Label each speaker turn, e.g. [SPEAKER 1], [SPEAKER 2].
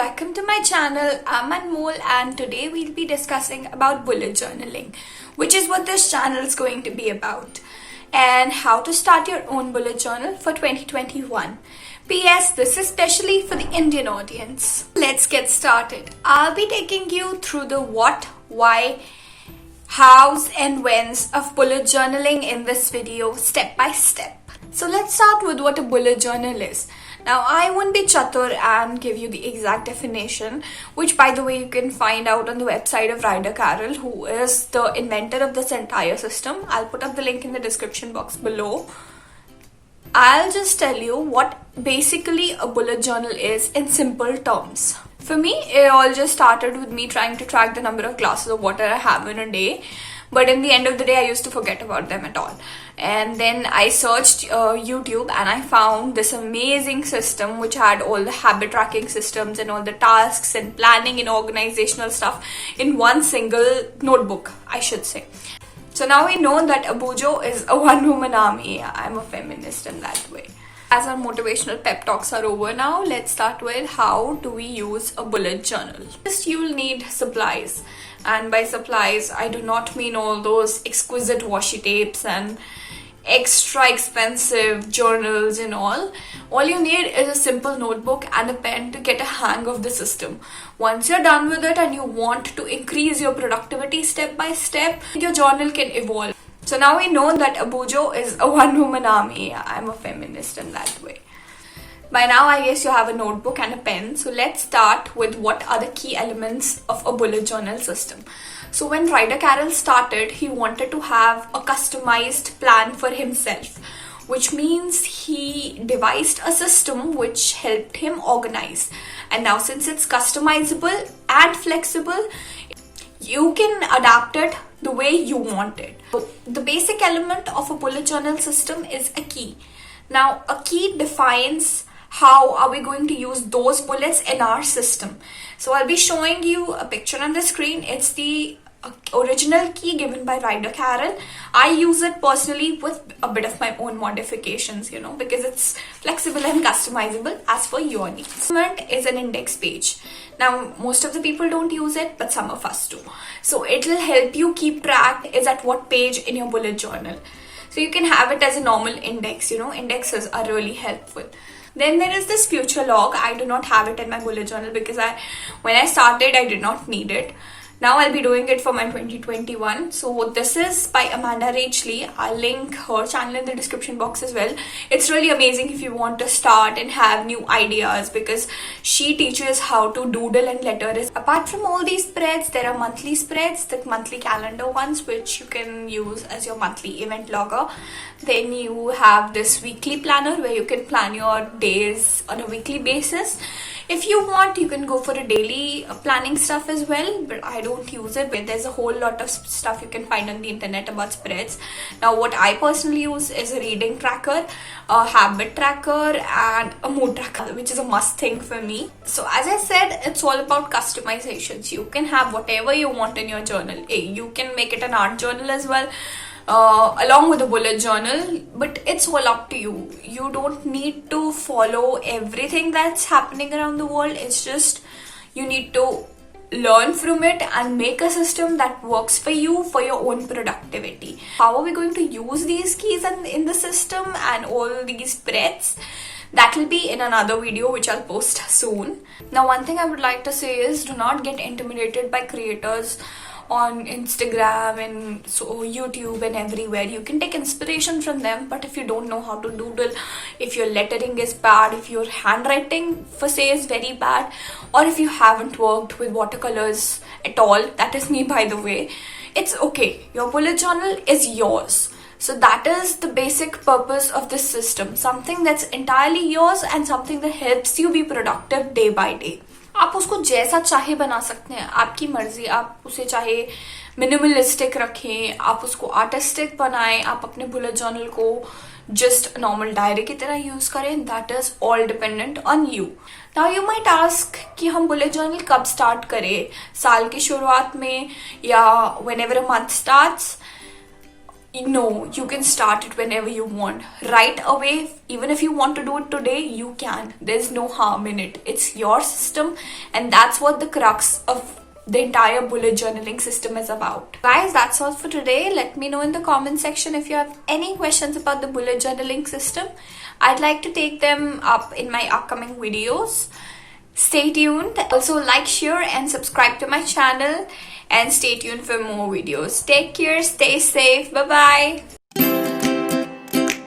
[SPEAKER 1] welcome to my channel. I'm Anmol and today we'll be discussing about bullet journaling, which is what this channel is going to be about, and how to start your own bullet journal for 2021. P.S. This is specially for the Indian audience. Let's get started. I'll be taking you through the what, why, hows and whens of bullet journaling in this video step by step. So let's start with what a bullet journal is. Now, I won't be chatur and give you the exact definition, which by the way you can find out on the website of Ryder Carroll, who is the inventor of this entire system. I'll put up the link in the description box below. I'll just tell you what basically a bullet journal is in simple terms. For me, it all just started with me trying to track the number of glasses of water I have in a day. But in the end of the day, I used to forget about them at all. And then I searched YouTube and I found this amazing system which had all the habit tracking systems and all the tasks and planning and organizational stuff in one single notebook, I should say. So now we know that a BuJo is a one-woman army. I'm a feminist in that way. As our motivational pep talks are over now, let's start with how do we use a bullet journal. First, you will need supplies. And by supplies, I do not mean all those exquisite washi tapes and extra expensive journals and all. All you need is a simple notebook and a pen to get a hang of the system. Once you're done with it and you want to increase your productivity step by step, your journal can evolve. So now we know that a BuJo is a one-woman army. I'm a feminist in that way. By now, I guess you have a notebook and a pen. So let's start with what are the key elements of a bullet journal system. So when Ryder Carroll started, he wanted to have a customized plan for himself, which means he devised a system which helped him organize. And now since it's customizable and flexible, you can adapt it the way you want it. So the basic element of a bullet journal system is a key. Now, a key defines how are we going to use those bullets in our system. So I'll be showing you a picture on the screen. It's the original key given by Ryder Carroll. I use it personally with a bit of my own modifications, because it's flexible and customizable as per your needs. Is an index page. Now, most of the people don't use it, but some of us do. So it will help you keep track is at what page in your bullet journal. So you can have it as a normal index, indexes are really helpful. Then there is this future log. I do not have it in my bullet journal because when I started, I did not need it. Now I'll be doing it for my 2021. So this is by Amanda Rachley. I'll link her channel in the description box as well. It's really amazing if you want to start and have new ideas because she teaches how to doodle and letter. Apart from all these spreads, there are monthly spreads, the monthly calendar ones, which you can use as your monthly event logger. Then you have this weekly planner where you can plan your days on a weekly basis. If you want, you can go for a daily planning stuff as well, but I don't use it. But there's a whole lot of stuff you can find on the internet about spreads. Now, what I personally use is a reading tracker, a habit tracker, and a mood tracker, which is a must thing for me. So as I said, it's all about customizations. You can have whatever you want in your journal. You can make it an art journal as well, along with a bullet journal, but it's all up to you. You don't need to follow everything that's happening around the world. It's just you need to learn from it and make a system that works for you for your own productivity. How are we going to use these keys in the system and all these spreads? That will be in another video which I'll post soon. Now, one thing I would like to say is do not get intimidated by creators on Instagram and so YouTube and everywhere. You can take inspiration from them, but if you don't know how to doodle, if your lettering is bad, if your handwriting for say is very bad, or if you haven't worked with watercolors at all, that is me by the way, it's okay. Your bullet journal is yours. So that is the basic purpose of this system. Something that's entirely yours and something that helps you be productive day by day. आप उसको जैसा चाहे बना सकते हैं, आपकी मर्जी. आप उसे चाहे मिनिमलिस्टिक रखें, आप उसको आर्टिस्टिक बनाएं, आप अपने बुलेट जर्नल को जस्ट नॉर्मल डायरी की तरह यूज करें. That is all dependent on you. Now you might ask कि हम बुलेट जर्नल कब स्टार्ट करें, साल की शुरुआत में या whenever a month starts. No, you can start it whenever you want. Right away, even if you want to do it today, you can. There's no harm in it. It's your system, and that's what the crux of the entire bullet journaling system is about. Guys, that's all for today. Let me know in the comment section if you have any questions about the bullet journaling system. I'd like to take them up in my upcoming videos. Stay tuned. Also like, share and subscribe to my channel, and stay tuned for more videos. Take care, stay safe, bye bye.